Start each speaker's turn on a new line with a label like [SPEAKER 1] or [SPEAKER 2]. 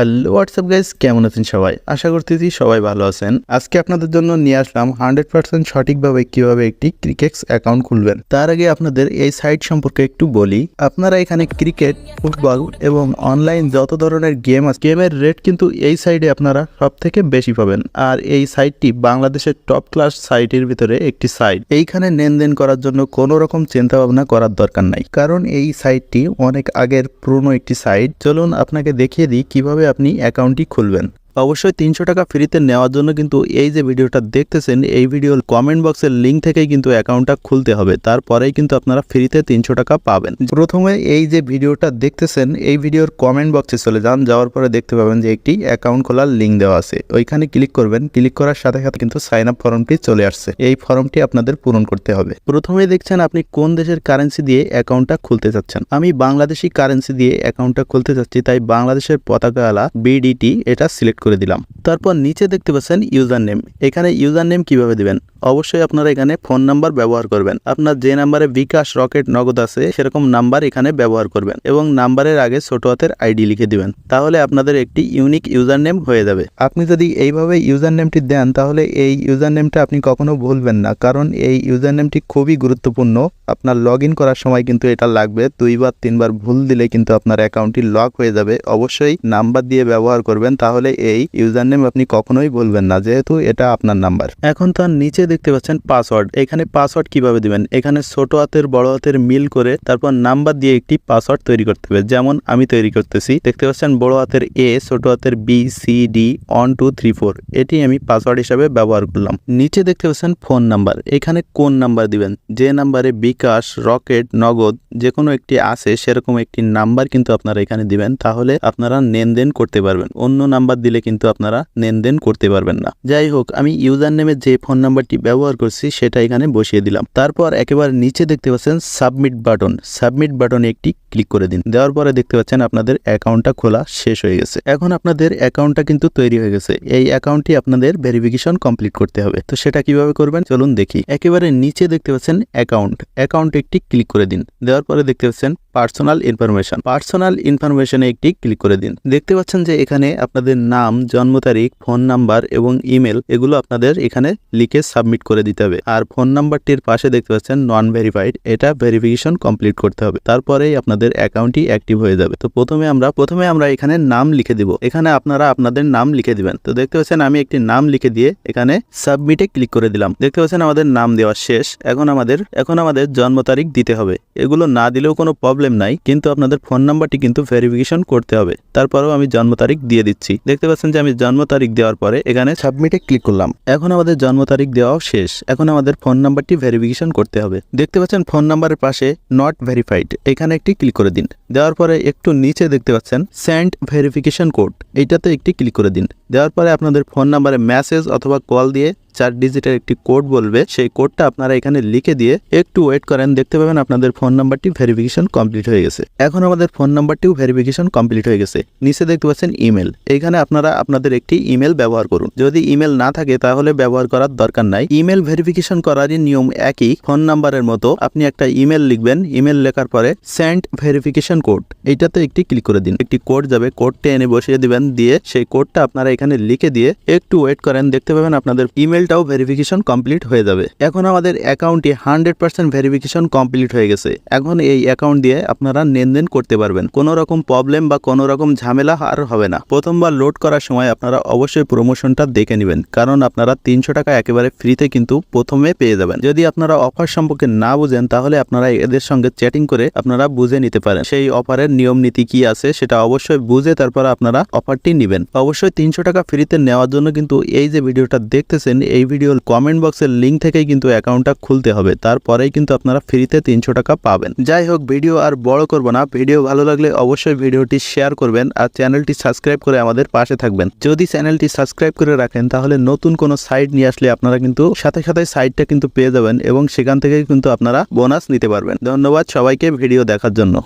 [SPEAKER 1] Hello WhatsApp guys, কেমন আছেন সবাই? আশা করতেছি সবাই ভালো আছেন। আজকে আপনাদের জন্য নিয়ে আসলাম 100% সঠিকভাবে কিভাবে একটি ক্রিকেক্স অ্যাকাউন্ট খুলবেন। তার আগে আপনাদের এই সাইট সম্পর্কে একটু বলি। আপনারা এখানে ক্রিকেট, ফুটবল এবং অনলাইন যত ধরনের গেম আছে, গেমের রেট কিন্তু এই সাইডে আপনারা সব থেকে বেশি পাবেন। আর এই সাইটটি বাংলাদেশের টপ ক্লাস সাইটের ভিতরে একটি সাইট। এইখানে লেনদেন করার জন্য কোনো রকম চিন্তা ভাবনা করার দরকার নাই, কারণ এই সাইটটি অনেক আগের পুরনো একটি সাইট। চলুন আপনাকে দেখিয়ে দিই কিভাবে আপনি অ্যাকাউন্টটি খুলবেন। অবশ্যই 300 টাকা ফ্রিতে নেওয়ার জন্য কিন্তু এই যে ভিডিওটা দেখতেছেন, এই ভিডিওর কমেন্ট বক্সের লিঙ্ক থেকেই কিন্তু অ্যাকাউন্টটা খুলতে হবে। তারপরেই কিন্তু আপনারা ফ্রিতে 300 টাকা পাবেন। প্রথমে এই যে ভিডিওটা দেখতেছেন, এই ভিডিওর কমেন্ট বক্সে চলে যান। যাওয়ার পরে দেখতে পাবেন যে একটি অ্যাকাউন্ট খোলার লিঙ্ক দেওয়া আছে। ওইখানে ক্লিক করবেন। ক্লিক করার সাথে সাথে কিন্তু সাইন আপ ফর্মটি চলে আসছে। এই ফর্মটি আপনাদের পূরণ করতে হবে। প্রথমে দেখছেন আপনি কোন দেশের কারেন্সি দিয়ে অ্যাকাউন্টটা খুলতে চাচ্ছেন। আমি বাংলাদেশি কারেন্সি দিয়ে অ্যাকাউন্টটা খুলতে চাচ্ছি, তাই বাংলাদেশের পতাকাওয়ালা বিডিটি এটা সিলেক্ট করে দিলাম। তারপর নিচে দেখতে পাচ্ছেন ইউজার নেম। এখানে ইউজার নেম কিভাবে দিবেন? অবশ্যই আপনারা এখানে ফোন নাম্বার ব্যবহার করবেন। আপনার যে নাম্বারে বিকাশ, রকেট, নগদ আছে সেরকম নাম্বার এখানে ব্যবহার করবেন এবং নাম্বারের আগে ছোট হাতের আইডি লিখে দিবেন। তাহলে আপনাদের একটি ইউনিক ইউজার নেম হয়ে যাবে। আপনি যদি এইভাবে ইউজার নেমটি দেন, তাহলে এই ইউজার নেমটা আপনি কখনো ভুলবেন না, কারণ এই ইউজার নেমটি খুবই গুরুত্বপূর্ণ। আপনার লগ ইন করার সময় কিন্তু এটা লাগবে। 2 বার 3 বার ভুল দিলে কিন্তু আপনার অ্যাকাউন্টটি লক হয়ে যাবে। অবশ্যই নাম্বার দিয়ে ব্যবহার করবেন, তাহলে এই ইউজার নেম আপনি কখনোই ভুলবেন না, যেহেতু এটা আপনার নাম্বার। এখন তার নিচে দেখতে পাচ্ছেন পাসওয়ার্ড। এখানে পাসওয়ার্ড কিভাবে দিবেন? এখানে ছোট হাতের বড় হাতের মিল করে তারপর নাম্বার দিয়ে একটি পাসওয়ার্ড তৈরি করতে হবে। যেমন আমি তৈরি করতেছি, দেখতে পাচ্ছেন বড় হাতের এ, ছোট হাতের বি, সি, ডি, 1 2 3 4, এটি আমি পাসওয়ার্ড হিসাবে ব্যবহার করলাম। নিচে দেখতে পাচ্ছেন ফোন নাম্বার। এখানে কোন নাম্বার দিবেন? যে নাম্বারে বিকাশ, রকেট, নগদ যে কোনো একটি আছে সেরকম একটি নাম্বার কিন্তু আপনারা এখানে দিবেন। তাহলে আপনারা লেনদেন করতে পারবেন। অন্য নাম্বার দিলে কিন্তু আপনারা লেনদেন করতে পারবেন না। যাই হোক, আমি ইউজার নেমে যে ফোন নাম্বারটি ব্যবহার করছি সেটা এখানে বসিয়ে দিলাম। তারপর একেবারে নিচে দেখতে পাচ্ছেন সাবমিট বাটন। সাবমিট বাটনে একটি ক্লিক করে দিন। দেওয়ার পরে দেখতে পাচ্ছেন আপনাদের অ্যাকাউন্টটা খোলা শেষ হয়ে গেছে। এখন আপনাদের অ্যাকাউন্টটা কিন্তু তৈরি হয়ে গেছে। এই অ্যাকাউন্টটি আপনাদের ভেরিফিকেশন কমপ্লিট করতে হবে। তো সেটা কিভাবে করবেন চলুন দেখি। একেবারে নিচে দেখতে পাচ্ছেন অ্যাকাউন্টে একটি ক্লিক করে দিন। দেওয়ার পরে দেখতে পাচ্ছেন পার্সোনাল ইনফরমেশন। পার্সোনাল ইনফরমেশনে একটি ক্লিক করে দিন। দেখতে পাচ্ছেন যে এখানে আপনাদের নাম, জন্ম তারিখ, ফোন নাম্বার এবং ইমেল এগুলো আপনাদের এখানে লিখে সাবমিট করে দিতে হবে। আর ফোন নাম্বারটির পাশে দেখতে পাচ্ছেন নন ভেরিফাইড, এটা ভেরিফিকেশন কমপ্লিট করতে হবে। তারপরেই আপনাদের অ্যাকাউন্টটি অ্যাক্টিভ হয়ে যাবে। তো প্রথমে আমরা এখানে নাম লিখে দিব। এখানে আপনারা আপনাদের নাম লিখে দিবেন। তো দেখতে পাচ্ছেন আমি একটি নাম লিখে দিয়ে এখানে সাবমিটে ক্লিক করে দিলাম। দেখতে পাচ্ছেন আমাদের নাম দেওয়া শেষ। এখন আমাদের জন্ম তারিখ দিতে হবে। এগুলো না দিলেও কোনো প্রবলেম নাই, কিন্তু আপনাদের ফোন নাম্বারটি কিন্তু ভেরিফিকেশন করতে হবে। তারপরেও আমি জন্ম তারিখ দিয়ে দিচ্ছি। দেখতে পাচ্ছেন যে আমি জন্ম তারিখ দেওয়ার পরে এখানে সাবমিটে ক্লিক করলাম। এখন আমাদের জন্ম তারিখ দেওয়াও শেষ। এখন আমাদের ফোন নাম্বারটি ভেরিফিকেশন করতে হবে। দেখতে পাচ্ছেন ফোন নাম্বারের পাশে নট ভেরিফাইড, এখানে একটি ক্লিক করে দিন। দেওয়ার পরে একটু নিচে দেখতে পাচ্ছেন সেন্ড ভেরিফিকেশন কোড, এইটাতে একটি ক্লিক করে দিন। দেওয়ার পরে আপনাদের ফোন নাম্বারে মেসেজ অথবা কল দিয়ে 4 ডিজিটের একটি কোড বলবে। সেই কোডটা আপনারা এখানে লিখে দিয়ে একটু ওয়েট করেন। দেখতে পাবেন আপনাদের ফোন নাম্বারটি ভেরিফিকেশন কমপ্লিট হয়ে গেছে। এখন আমাদের ফোন নাম্বারটিও ভেরিফিকেশন কমপ্লিট হয়ে গেছে। নিচে দেখতে পাচ্ছেন ইমেল। এখানে আপনারা আপনাদের একটি ইমেল ব্যবহার করুন। যদি ইমেল না থাকে তাহলে ব্যবহার করার দরকার নাই। ইমেল ভেরিফিকেশন করারই নিয়ম একই, ফোন নাম্বারের মতো। আপনি একটা ইমেল লিখবেন। ইমেল লেখার পরে সেন্ড ভেরিফিকেশন কোড, এইটাতে একটি ক্লিক করে দিন। একটি কোড যাবে, কোডটা এনে বসিয়ে দিবেন। দিয়ে সেই কোডটা আপনারা এখানে লিখে দিয়ে একটু ওয়েট করেন। দেখতে পাবেন আপনাদের ইমেলটাও ভেরিফিকেশন কমপ্লিট হয়ে যাবে। এখন আমাদের অ্যাকাউন্টটি 100% ভেরিফিকেশন কমপ্লিট হয়ে গেছে। এখন এই অ্যাকাউন্ট দিয়ে আপনারা লেনদেন করতে পারবেন। কোনো রকম প্রবলেম বা কোনো রকম ঝামেলা আর হবে না। প্রথমবার লোড করার সময় আপনারা অবশ্যই প্রমোশনটা দেখে নেবেন, কারণ আপনারা 300 টাকা একেবারে ফ্রিতে কিন্তু প্রথমে পেয়ে যাবেন। যদি আপনারা অফার সম্পর্কে না বুঝেন তাহলে আপনারা এদের সঙ্গে চ্যাটিং করে আপনারা বুঝে নিতে পারেন। সেই অফারের নিয়ম নীতি কি আছে সেটা অবশ্যই বুঝে তারপর আপনারা অফারটি নেবেন। অবশ্যই 300 টাকা ফ্রিতে নেওয়ার জন্য কিন্তু এই যে ভিডিওটা দেখতেছেন, এই ভিডিওর কমেন্ট বক্সের লিঙ্ক থেকেই কিন্তু অ্যাকাউন্টটা খুলতে হবে। তারপরেই কিন্তু আপনারা ফ্রিতে 300 টাকা পাবেন। যাই হোক, ভিডিও আর বড় করব না। ভিডিও ভালো লাগলে অবশ্যই ভিডিওটি শেয়ার করবেন আর চ্যানেলটি সাবস্ক্রাইব করে আমাদের পাশে থাকবেন। যদি চ্যানেলটি সাবস্ক্রাইব করে রাখেন তাহলে নতুন কোনো সাইট নিয়ে আসলে আপনারা কিন্তু সাথে সাথে সাইটটা কিন্তু পেয়ে যাবেন এবং সেখান থেকে কিন্তু আপনারা বোনাস নিতে পারবেন। ধন্যবাদ সবাইকে ভিডিও দেখার জন্য।